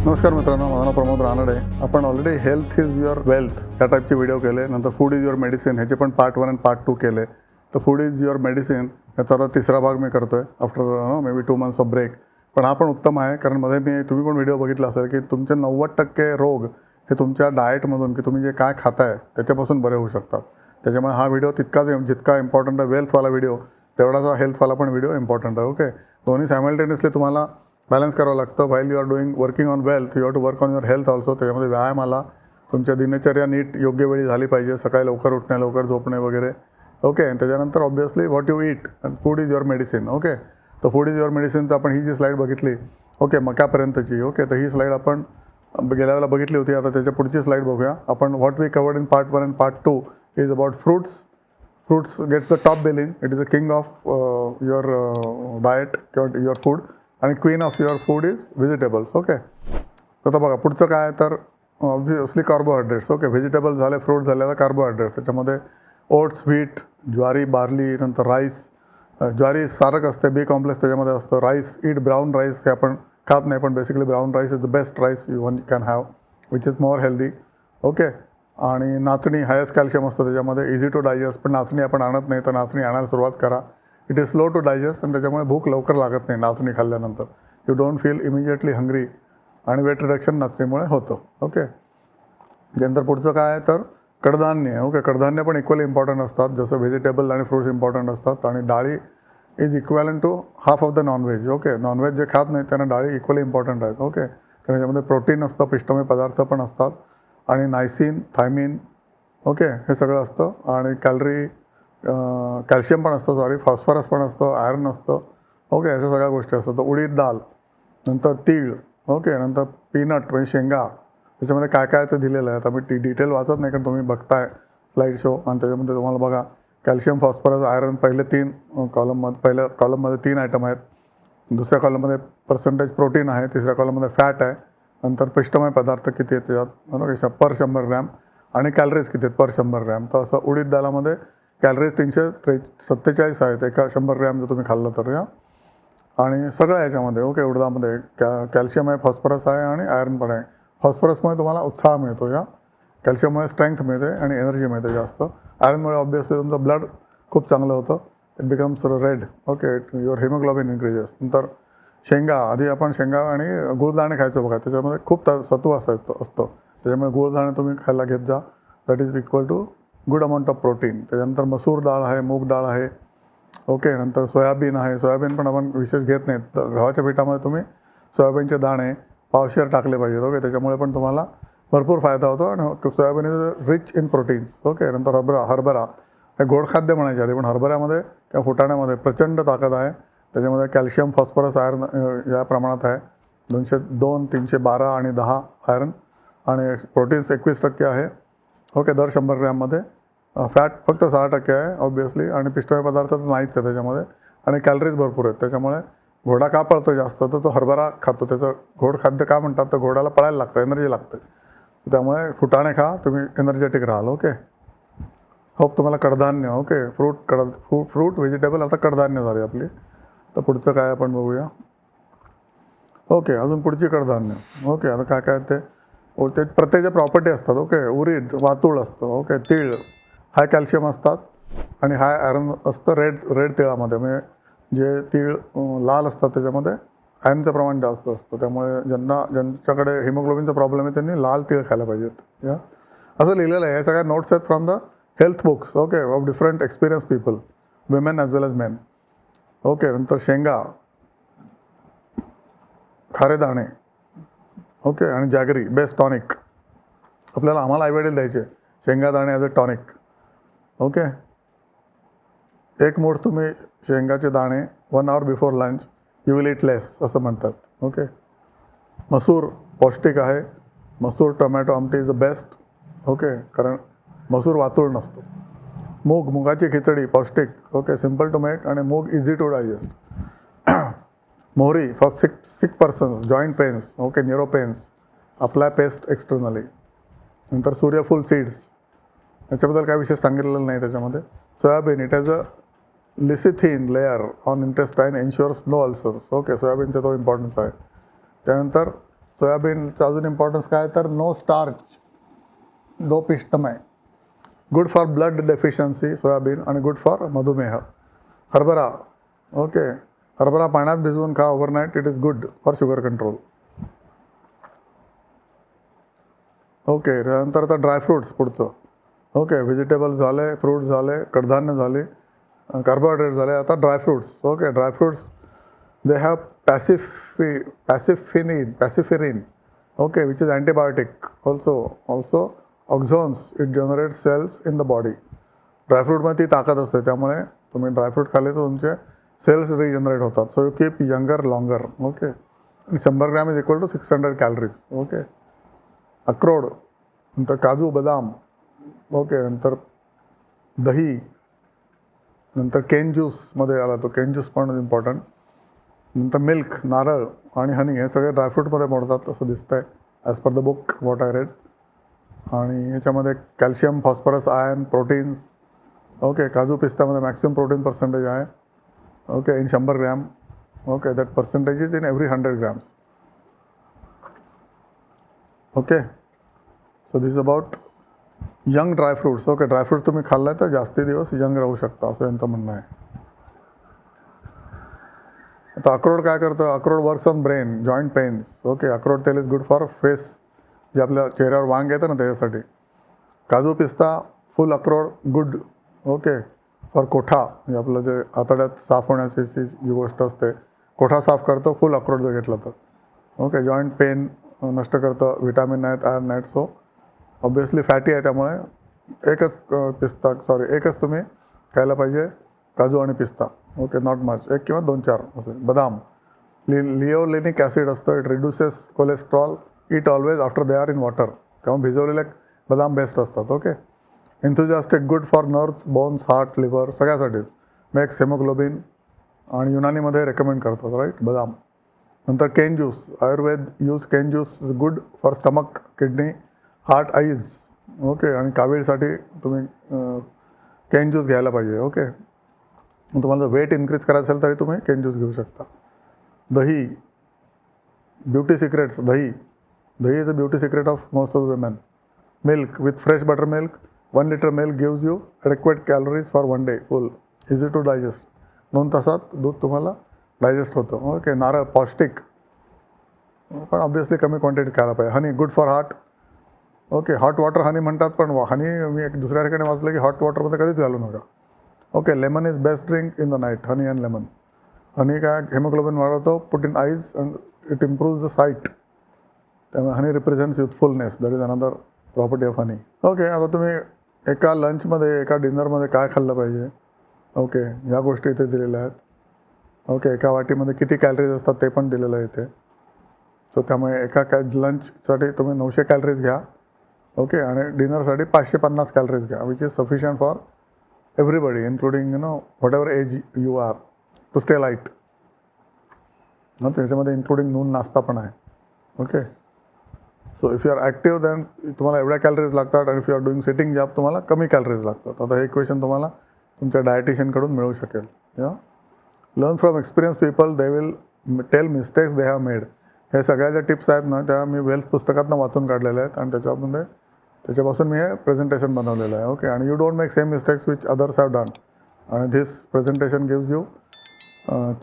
नमस्कार मित्रांनो, माझं नाव प्रमोद रानडे. आपण already health is your wealth या टाईपचे व्हिडिओ केले. नंतर फूड इज युअर मेडिसिन ह्याचे पण पार्ट 1 आणि पार्ट 2 केले. तर फूड इज युअर मेडिसिन याचा आता तिसरा भाग मी करतो आहे after maybe 2 months of break. पण हा पण उत्तम आहे, कारण मध्ये तुम्ही पण व्हिडिओ बघितला असेल की तुमचे 90% रोग हे तुमच्या डाएटमधून की तुम्ही जे काय खाताय त्याच्यापासून बरे होऊ शकतात. त्याच्यामुळे हा व्हिडिओ तितकाच जितका इम्पॉर्टंट आहे वेल्थवाला व्हिडिओ, तेवढाच हा हेल्थवाला पण व्हिडिओ इम्पॉर्टंट आहे. ओके, दोन्ही सायमल्टेनियसली तुम्हाला बॅलन्स करावं लागतं. While you are doing working on wealth, you have to work on your health also. त्याच्यामध्ये व्यायाम आला, तुमच्या दिनचर्या नीट योग्य वेळी झाली पाहिजे, सकाळी लवकर उठणे, लवकर झोपणे वगैरे. ओके, त्याच्यानंतर obviously what you eat and food is your medicine. Okay, तर फूड इज युअर मेडिसिनचं आपण ही जी स्लाईड बघितली, ओके, मक्यापर्यंतची. ओके, तर ही स्लाईड आपण गेल्या वेळेला बघितली होती. आता त्याच्या पुढची स्लाईड बघूया आपण. What we covered in part 1 and part 2 is about fruits. Fruits gets the top billing. It is a king of your diet किंवा युअर फूड, आणि queen of your food is vegetables. Okay, तर आता बघा पुढचं काय आहे, तर obviously carbohydrates. Okay, vegetables झाले, फ्रूट झाले, आता कार्बोहायड्रेट्स. त्याच्यामध्ये ओट्स, व्हीट, ज्वारी, बार्ली, नंतर राईस. ज्वारी सारक असते, बी कॉम्प्लेक्स त्याच्यामध्ये असतं. राईस, ईट ब्राऊन राईस, हे आपण खात नाही, पण basically brown rice is the best rice you one can have, which is more healthy. Okay, आणि नाचणी, हायेस्ट कॅल्शियम असतं त्याच्यामध्ये, इझी टू डायजेस्ट. पण नाचणी आपण आणत नाही, तर नाचणी आणायला सुरुवात करा. It is slow to digest, आणि त्याच्यामुळे भूक लवकर लागत नाही नाचणी खाल्ल्यानंतर. You don't feel immediately hungry, आणि वेट रिडक्शन नाचणीमुळे होतं. ओके, त्यानंतर पुढचं काय आहे, तर कडधान्य. ओके, कडधान्य पण इक्वली इम्पॉर्टंट असतात, जसं व्हेजिटेबल आणि फ्रूट्स इम्पॉर्टंट असतात. आणि डाळी is equivalent to half of the non veg. Okay, non veg जे खात नाही त्यांना डाळी इक्वली इम्पॉर्टंट आहेत. ओके, कारण त्याच्यामध्ये प्रोटीन असतं, पिष्टमय पदार्थ पण असतात, आणि नायसिन, थायमिन, ओके, हे सगळं असतं. आणि कॅल्शियम पण असतं, फॉस्फरस पण असतं, आयर्न असतं. ओके, अशा सगळ्या गोष्टी असतात. तर उडीद डाळ, नंतर तीळ, ओके, नंतर पीनट म्हणजे शेंगा. त्याच्यामध्ये काय काय ते दिलेलं आहे. आता मी डिटेल वाचत नाही, कारण तुम्ही बघताय स्लाईड शो, आणि त्याच्यामध्ये तुम्हाला बघा कॅल्शियम, फॉस्फरस, आयर्न पहिल्या 3 कॉलममध्ये, पहिल्या कॉलममध्ये 3 आयटम आहेत. दुसऱ्या कॉलममध्ये पर्सेंटेज प्रोटीन आहे, तिसऱ्या कॉलममध्ये फॅट आहे, नंतर पिष्टमय पदार्थ किती आहेत त्याच्यात, ओके, पर 100 ग्रॅम, आणि कॅलरीज किती आहेत पर 100 ग्रॅम. तर असं उडीद दालामध्ये कॅलरीज 347 आहेत एका 100 ग्रॅम जर तुम्ही खाल्लं तर. या आणि सगळं याच्यामध्ये, ओके, उडदामध्ये कॅल्शियम आहे, फॉस्फरस आहे, आणि आयर्न पण आहे. फॉस्फरसमुळे तुम्हाला उत्साह मिळतो, या कॅल्शियममुळे स्ट्रेंथ मिळते आणि एनर्जी मिळते जास्त. आयर्नमुळे ऑब्व्हियसली तुमचं ब्लड खूप चांगलं होतं, it becomes red. Okay, your haemoglobin increases. नंतर शेंगा, आधी आपण शेंगा आणि गुळदाणे खायचो बघा, त्याच्यामध्ये खूप सत्व असतं. त्याच्यामुळे गुळदाणे तुम्ही खायला घेत जा, that is equal to good amount of protein. त्याच्यानंतर मसूर डाळ आहे, मूग डाळ आहे. ओके, नंतर सोयाबीन आहे. सोयाबीन पण आपण विशेष घेत नाहीत, तर गव्हाच्या पिठामध्ये तुम्ही सोयाबीनचे दाणे पावशेर टाकले पाहिजेत. ओके, त्याच्यामुळे पण तुम्हाला भरपूर फायदा होतो, आणि soybean is rich in proteins. Okay, नंतर हरभरा हे गोड खाद्य म्हणायचे आधी, पण हरभऱ्यामध्ये किंवा फुटाण्यामध्ये प्रचंड ताकद आहे. त्याच्यामध्ये कॅल्शियम, फॉस्फरस, आयर्न या प्रमाणात आहे. 202, 312 आणि 10 आयर्न, आणि प्रोटीन्स 21% आहे. ओके, दर 100 ग्रॅममध्ये. फॅट फक्त 6% आहे ऑब्व्हियसली, आणि पिष्टमय पदार्थ तर नाहीच आहे त्याच्यामध्ये, आणि कॅलरीज भरपूर आहेत. त्याच्यामुळे घोडा का पळतो जास्त, तर तो हरभरा खातो. त्याचं गोड खाद्य का म्हणतात, तर घोड्याला पळायला लागतं, एनर्जी लागते. त्यामुळे फुटाणे खा, तुम्ही एनर्जेटिक राहाल. ओके, होप तुम्हाला कडधान्य, ओके, फ्रूट व्हेजिटेबल, आता कडधान्य झाली आपली. तर पुढचं काय आपण बघूया. ओके, अजून पुढची कडधान्य. ओके, आता काय काय ते प्रत्येकच्या प्रॉपर्टी असतात. ओके, उडीद वातूळ असतं. ओके, तीळ हाय कॅल्शियम असतात, आणि हाय आयर्न असतं रेड तिळामध्ये. म्हणजे जे तीळ लाल असतात त्याच्यामध्ये आयर्नचं प्रमाण जास्त असतं. त्यामुळे ज्यांच्याकडे हिमोग्लोबिनचा प्रॉब्लेम आहे त्यांनी लाल तीळ खायला पाहिजेत. या असं लिहिलेलं आहे. हे सगळ्या नोट्स आहेत from the health books, okay, of different experience people, women as well as men. Okay, नंतर शेंगा, खारे दाणे, ओके, आणि जॅगरी बेस्ट टॉनिक. आम्हाला आईवडील द्यायचे शेंगादाणे ॲज अ टॉनिक. ओके, एक मूठ तुम्ही शेंगाचे दाणे 1 hour before lunch, you will eat less, असं म्हणतात. ओके, मसूर पौष्टिक आहे. मसूर टोमॅटो आमटी इज द बेस्ट. ओके, कारण मसूर वातूळ नसतो. मुगाची खिचडी पौष्टिक. ओके, सिम्पल टू मेक, आणि moong easy to digest. Mohari for sick persons, joint pains, okay, neuro pains, apply paste externally. नंतर सूर्यफूल सीड्स, याच्याबद्दल काय विशेष सांगितलेलं नाही त्याच्यामध्ये. Soyabean, it has a lecithin layer on intestine, ensures no ulcers. Okay, सोयाबीनचा तो इम्पॉर्टन्स आहे. त्यानंतर सोयाबीनचा अजून इम्पॉर्टन्स काय तर नो स्टार्च, दो पिष्टमय, good for blood deficiency soybean आणि गुड फॉर मधुमेह. हरभरा, ओके, हरभरा पाण्यात भिजवून खा overnight, it is good for sugar control. Okay, त्यानंतर आता ड्रायफ्रूट्स पुढचं. ओके, व्हेजिटेबल्स झाले, फ्रूट्स झाले, कडधान्य झाले, कार्बोहायड्रेट झाले. आता dry fruits. Okay, dry fruits they have pacifirin, okay, which is antibiotic. Also oxons, it generates cells in the body. ड्रायफ्रूटमध्ये ती ताकद असते, त्यामुळे तुम्ही ड्रायफ्रूट खाल्ले तर तुमचे सेल्स रिजनरेट होतात. So you keep younger longer. Okay, 100 gram is equal to 600 calories. Okay, अक्रोड, नंतर काजू बदाम, ओके, नंतर दही, नंतर केन ज्यूसमध्ये आला तो केन ज्यूस पण इम्पॉर्टंट. नंतर मिल्क, नारळ आणि हनी हे सगळे ड्रायफ्रूटमध्ये मोडतात असं दिसतं आहे as per the book what I read. आणि याच्यामध्ये calcium, phosphorus, iron, proteins. Okay, काजू पिस्त्यामध्ये मॅक्सिमम प्रोटीन पर्सेंटेज आहे. Okay, in 100 gram. Okay, that percentage is in every 100 grams. Okay, so this is about young dry fruits. Okay, dry fruit तुम्ही खाल्ला तर जास्ती दिवस young राहू शकता असं यांचं म्हणणं आहे. आता अक्रोड काय करतं, अक्रोड works on brain, joint pains. Okay, अक्रोड तेल इज गुड फॉर फेस, जे आपल्या चेहऱ्यावर वांग येतं ना त्याच्यासाठी. काजू पिस्ता, फुल अक्रोड गुड. ओके, फॉर कोठा, म्हणजे आपलं जे आतड्यात साफ होण्याची जी गोष्ट असते, कोठा साफ करतं फुल अक्रोड जर घेतलं तर. ओके, जॉईंट पेन नष्ट करतं, व्हिटॅमिन आहेत, आयर्न आहेत. सो ऑब्वियसली फॅटी आहे, त्यामुळे एकच तुम्ही खायला पाहिजे, काजू आणि पिस्ता. ओके, नॉट मच, एक किंवा 2-4 असे. बदाम, लिओलेनिक ॲसिड असतं, it reduces cholesterol, it always after they are in water. त्यामुळे भिजवलेले बदाम बेस्ट असतात. Okay, enthusiastic, good for nerves, bones, heart, liver सगळ्यासाठीच. मेक्स हेमोग्लोबिन आणि युनानीमध्ये रेकमेंड करतात, राईट, बदाम. नंतर cane juice, Ayurveda use cane juice is good for stomach, kidney, heart, eyes. Okay, आणि कावीळसाठी तुम्ही केन ज्यूस घ्यायला पाहिजे. ओके, तुम्हाला वेट इन्क्रीज करायचं असेल तरी तुम्ही केन ज्यूस घेऊ शकता. Dahi, beauty secrets, dahi is a beauty secret of most of the women. Milk with fresh butter milk, 1 litre milk gives you adequate calories for 1 day full, easy to digest. 2 तासात दूध तुम्हाला digest होतं. Okay, नारळ पौष्टिक, पण obviously कमी क्वांटिटीत खायला पाहिजे. Honey, good for heart. Okay, hot water honey म्हणतात, पण हनी मी एक दुसऱ्या ठिकाणी वाचलं की हॉट वॉटरमध्ये कधीच घालू नका. Okay, lemon is best drink in the night, honey and lemon. Honey काय हेमोग्लोबिन वाढवतो, put in eyes and it improves the sight. त्यामुळे honey represents youthfulness, that is another property of honey. Okay, आता तुम्ही एका लंचमध्ये, एका डिनरमध्ये काय खाल्लं पाहिजे. ओके, ह्या गोष्टी इथे दिलेल्या आहेत. ओके, एका वाटीमध्ये किती कॅलरीज असतात ते पण दिलेलं आहे इथे. सो त्यामुळे एका लंचसाठी तुम्ही 900 कॅलरीज घ्या. ओके, आणि डिनरसाठी 550 कॅलरीज घ्या, which is sufficient for everybody, including what ever age you are, to stay light. त्याच्यामध्ये इन्क्लुडिंग नून नाश्ता पण आहे. Okay, so if you are active than तुम्हाला एवढ्या कॅलरीज लागतात, आणि if you are doing sitting job तुम्हाला कमी कॅलरीज लागतात. आता हे इक्वेशन तुम्हाला तुमच्या डायटिशियनकडून मिळू शकेल. Learn from experience people, they will tell mistakes they have made. हे सगळ्या ज्या टिप्स आहेत ना, त्या मी वेल्थ पुस्तकातनं वाचून काढलेल्या आहेत, आणि त्याच्यापासून मी हे प्रेझेंटेशन बनवलेलं आहे. ओके, आणि you don't make same mistakes which others have done, आणि this presentation gives you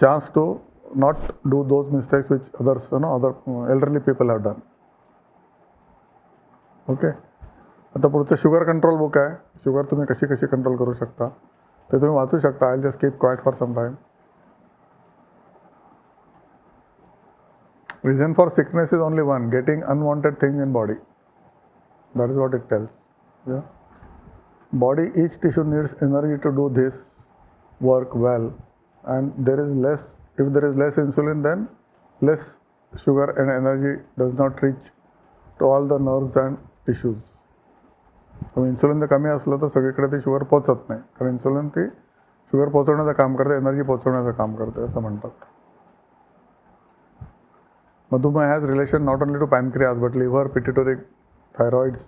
chance to not do those mistakes which others other elderly people have done. Okay, आता पुढचं शुगर कंट्रोल बुक आहे. Sugar तुम्ही कशी control करू शकता ते तुम्ही वाचू शकता. I just keep quiet for some time. Reason for sickness is only one, getting unwanted things in body. That is what it tells. Yeah. Body, each tissue needs energy to do this work well, and if there is less insulin, then less sugar and energy does not reach to all the nerves and tissues. So insulin जर कमी असलं तर सगळीकडे ते sugar पोचत नाही, कारण insulin ती शुगर पोचवण्याचं काम करते, एनर्जी पोचवण्याचं काम करते असं म्हणतात. Madhumaya has relation not only to pancreas but liver, pituitary, thyroids,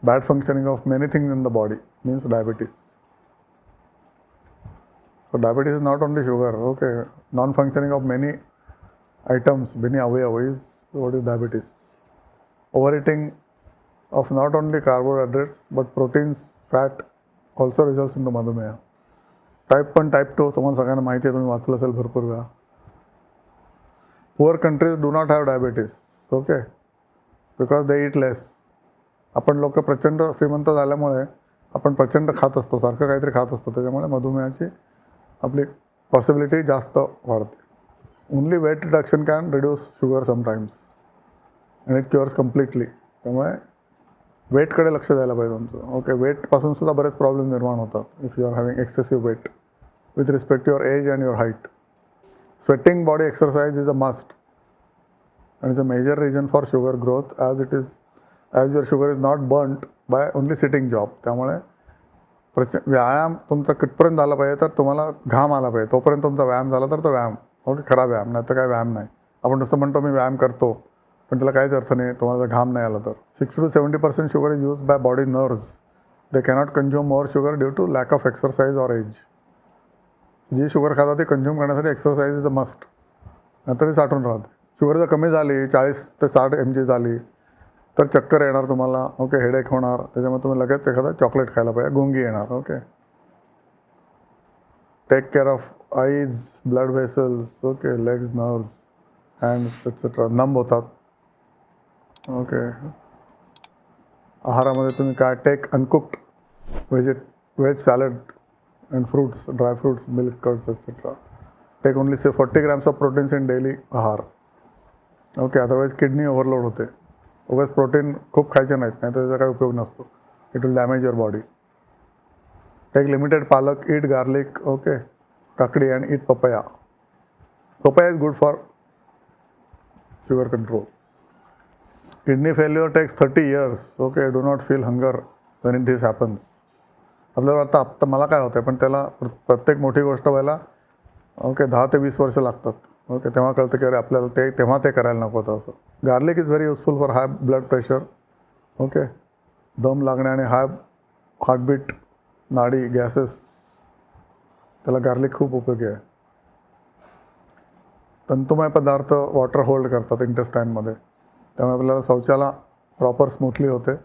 bad functioning of many things in the body, means diabetes. So diabetes is not only sugar. Okay, non-functioning of many items, many avayava is What is diabetes? Overeating of not only carbohydrates but proteins, fat also results into मधुमेह. Type 1, type 2 तुम्हाला सगळ्यांना माहिती आहे, तुम्ही वाचलं असेल भरपूर वेळा. Poor countries do not have diabetes, okay, because they eat less. आपण लोक प्रचंड श्रीमंत झाल्यामुळे आपण प्रचंड खात असतो, सारखं काहीतरी खात असतो, त्याच्यामुळे मधुमेहाची आपली पॉसिबिलिटी जास्त वाढते. Only weight reduction can reduce sugar sometimes and it cures completely. त्यामुळे वेटकडे लक्ष द्यायला पाहिजे तुमचं. ओके, वेटपासून सुद्धा बरेच प्रॉब्लेम निर्माण होतात if you are having excessive weight with respect to your age and your height. Sweating body exercise is a must and is a major reason for sugar growth as your sugar is not burnt by only sitting job. त्यामुळे व्यायाम तुमचा कितपर्यंत झाला पाहिजे, तर तुम्हाला घाम आला पाहिजे, तोपर्यंत तुमचा व्यायाम झाला तर तो व्यायाम. ओके, खरा व्यायाम, नाही तर काय व्यायाम नाही. आपण नुसतं म्हणतो मी व्यायाम करतो, पण त्याला काहीच अर्थ नाही तुम्हाला जर घाम नाही आला तर. 60 to 70% sugar is use by body nerves. They cannot consume more sugar due to lack of exercise or age. जी शुगर खातात ती कन्झ्युम करण्यासाठी एक्सरसाइज इज अ मस्ट, नंतर ती साठून राहते. शुगर जर कमी झाली, 40 ते 60 mg झाली, तर चक्कर येणार तुम्हाला. ओके, हेडेक होणार, त्याच्यामुळे तुम्ही लगेच एखादा चॉकलेट खायला पाहिजे, गुंगी येणार. Okay, take care of eyes, blood vessels, okay, legs, nerves, hands etcetera numb होतात. ओके, आहारामध्ये तुम्ही काय, take uncooked veg salad and fruits, dry fruits, milk curds etcetera. Take only 40 grams of proteins in daily ahar. Okay, otherwise kidney overload होते. उगाच protein खूप खायचे नाहीत, नाही तर त्याचा काही उपयोग नसतो. It will damage your body. Take limited पालक, ईट गार्लिक, ओके, काकडी and eat papaya. Papaya is good for sugar control. Kidney failure takes 30 years. Okay, do not feel hunger when it this happens. आपल्याला वाटतं आत्ता मला काय होतं, पण त्याला प्रत्येक मोठी गोष्ट व्हायला ओके 10 ते 20 वर्ष लागतात. ओके, तेव्हा कळतं की अरे आपल्याला तेव्हा ते करायला नको होतं असं. Garlic is very useful for high blood pressure. Okay, दम लागणे आणि हाय हार्टबीट, नाडी, गॅसेस, त्याला गार्लिक खूप उपयोगी आहे. तंतुमय पदार्थ वॉटर होल्ड करतात इंटेस्टाईनमध्ये, त्यामुळे आपल्याला शौचाला प्रॉपर स्मूथली होते.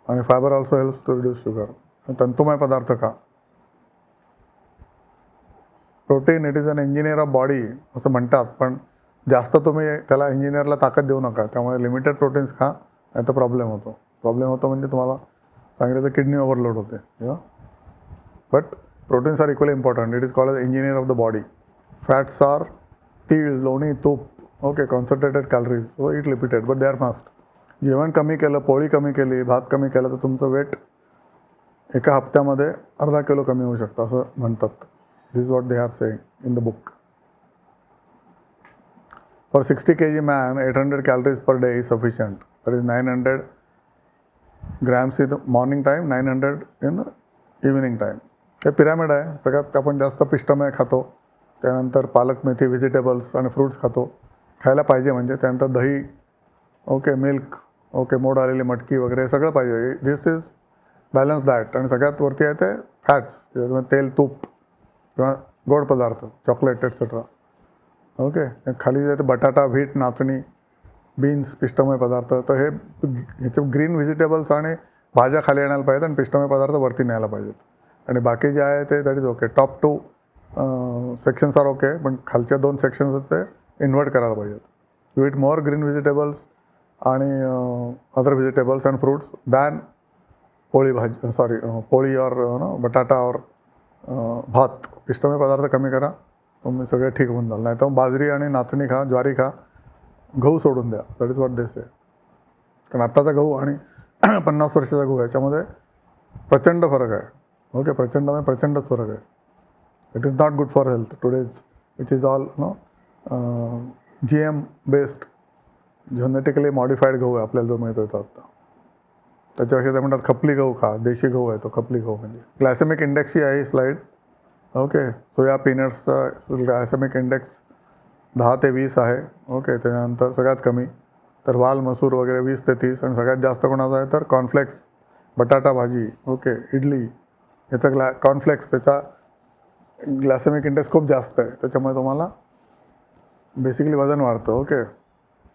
आणि fibre also helps to reduce sugar. तंतुमय पदार्थ का, protein it is an engineer of body असं म्हणतात, पण जास्त तुम्ही त्याला इंजिनियरला ताकद देऊ नका. त्यामुळे लिमिटेड प्रोटीन्स खा, नाही तर प्रॉब्लेम होतो. प्रॉब्लेम होतो म्हणजे तुम्हाला सांगितलं तर किडनी ओव्हरलोड होते. But proteins are equally important. It is called as engineer of the body. Fats are तीळ, लोणी, तूप, okay, concentrated calories. So it limited but they are must. जेवण कमी केलं, पोळी कमी केली, भात कमी केलं, तर तुमचं वेट एका हप्त्यामध्ये अर्धा किलो कमी होऊ शकतं असं म्हणतात. This is what they are saying in the book. For 60 kg man, 800 calories per day is sufficient. That is 900 grams in the morning time, 900 in the evening time. हे पिरॅमिड आहे. सगळ्यात आपण जास्त पिष्टमय खातो, त्यानंतर पालक, मेथी, व्हेजिटेबल्स आणि फ्रूट्स खातो, खायला पाहिजे म्हणजे. त्यानंतर दही, ओके, मिल्क, ओके, मोड आलेली मटकी वगैरे सगळं पाहिजे. दिस इज बॅलन्स डाएट. आणि सगळ्यात वरती आहे ते फॅट्स, तेल, तूप किंवा गोड पदार्थ, चॉकलेट एक्सेट्रा. ओके, खाली जे ते बटाटा, व्हीट, नाचणी, बीन्स, पिष्टमय पदार्थ. तर ह्याचे ग्रीन व्हेजिटेबल्स आणि भाज्या खाली आणायला पाहिजेत आणि पिष्टमय पदार्थ वरती न्यायला पाहिजेत. आणि बाकी जे आहे ते that is okay. Top 2 sections are okay, पण खालच्या 2 सेक्शन्स ते इन्व्हर्ट करायला पाहिजेत. You eat more green vegetables आणि other vegetables and fruits than poli bhaji, पोळी और बटाटा और भात. पिष्टमय पदार्थ कमी करा, तुम्ही सगळे ठीक होऊन जाल. नाही तर बाजरी आणि नाचणी खा, ज्वारी खा, गहू सोडून द्या. दॅट इज वॉट दे से. कारण आत्ताचा गहू आणि 50 वर्षाचा गहू याच्यामध्ये प्रचंड फरक आहे. ओके, प्रचंडच फरक आहे. It is not good for health today's, which is all GM based, genetically modified गहू आहे आपल्याला जो मिळतो येतो आत्ता. त्याच्यापेक्षा ते म्हणतात खपली गहू खा, देशी गहू आहे तो खपली गहू. म्हणजे ग्लायसेमिक इंडेक्सची आहे ही स्लाईड. ओके, सोया पीनट्सचा ग्लायसेमिक इंडेक्स 10 ते 20 आहे. ओके, त्याच्यानंतर सगळ्यात कमी तर वाल, मसूर वगैरे 20 ते 30. आणि सगळ्यात जास्त कोणाचा आहे तर कॉर्नफ्लेक्स, बटाटा भाजी, ओके, इडली, याचा कॉर्नफ्लेक्स, त्याचा ग्लायसेमिक इंडेक्स खूप जास्त आहे. त्याच्यामुळे तुम्हाला बेसिकली वजन वाढतं. Okay,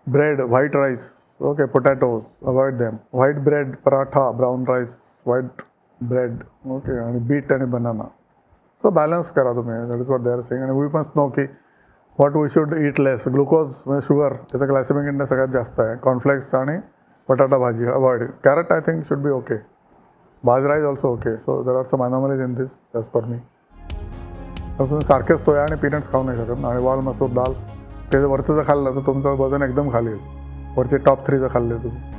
bread, white rice, okay, potatoes avoid them, white bread, paratha, brown rice, white bread, okay, आणि बीट आणि बनाना. सो बॅलन्स करा तुम्ही, that is what they are saying. आणि वी मस्ट नो की what we should eat less. Glucose म्हणजे sugar, त्याचं glycemic index सगळ्यात जास्त आहे. कॉर्नफ्लेक्स आणि बटाटा भाजी avoid. Carrot I think should be okay. Bajra is also okay. So there are some anomalies in this as per me. तर तुम्ही सारखेच सोया आणि पीनट्स खाऊ नाही शकत ना. आणि वाल, मसूर दाल, ते जर वरचं जर खाल्लं तर तुमचं वजन एकदम खाली येईल. वरचे टॉप 3 जर खाल्ले तुम्ही.